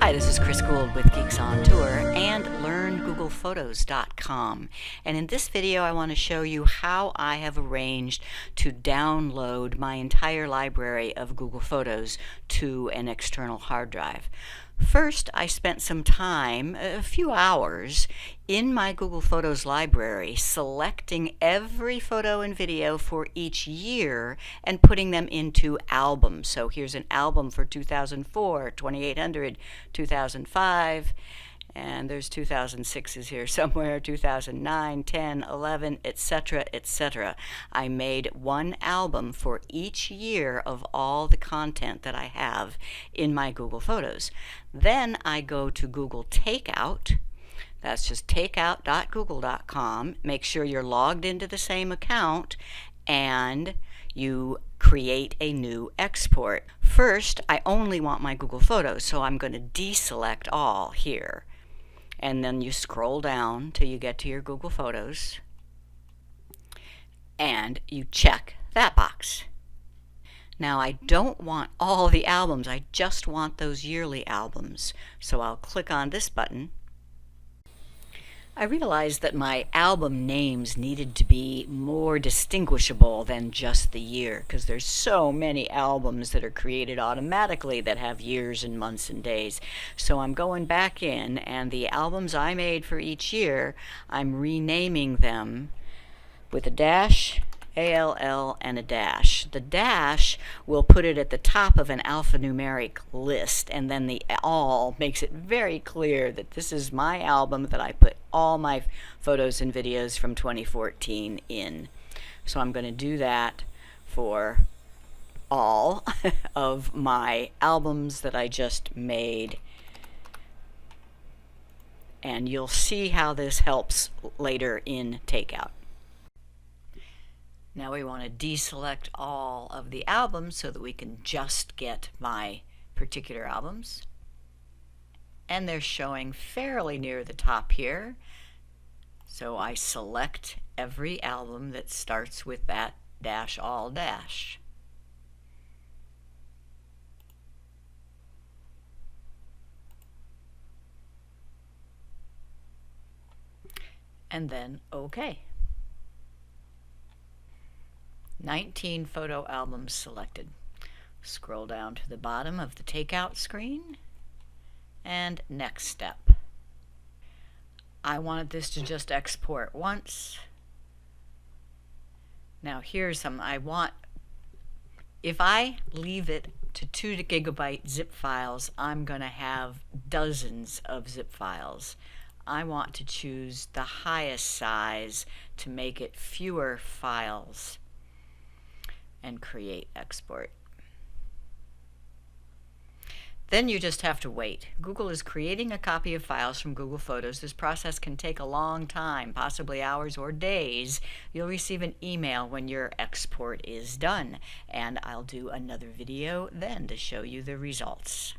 Hi, this is Chris Guld with Geeks On Tour and LearnGooglePhotos.com. And in this video I want to show you how I have arranged to download my entire library of Google Photos to an external hard drive. First, I spent some time, a few hours, in my Google Photos library selecting every photo and video for each year and putting them into albums. So here's an album for 2004, 2800, 2005, and there's 2006 is here somewhere, 2009, 10, 11, etc., etc. I made one album for each year of all the content that I have in my Google Photos. Then I go to Google Takeout. That's just takeout.google.com. Make sure you're logged into the same account and you create a new export. First, I only want my Google Photos, so I'm going to deselect all here. And then you scroll down till you get to your Google Photos and you check that box. Now I don't want all the albums, I just want those yearly albums. So I'll click on this button. I realized that my album names needed to be more distinguishable than just the year, because there's so many albums that are created automatically that have years and months and days. So I'm going back in, and the albums I made for each year, I'm renaming them with a dash, ALL, and a dash. The dash will put it at the top of an alphanumeric list, and then the all makes it very clear that this is my album that I put all my photos and videos from 2014 in. So I'm going to do that for all of my albums that I just made. And you'll see how this helps later in Takeout. Now we want to deselect all of the albums so that we can just get my particular albums. And they're showing fairly near the top here. So I select every album that starts with that dash all dash. And then OK. 19 photo albums selected. Scroll down to the bottom of the Takeout screen and next step. I wanted this to just export once. Now here's some if I leave it to 2 gigabyte zip files, I'm going to have dozens of zip files. I want to choose the highest size to make it fewer files and create export. Then you just have to wait. Google is creating a copy of files from Google Photos. This process can take a long time, possibly hours or days. You'll receive an email when your export is done, and I'll do another video then to show you the results.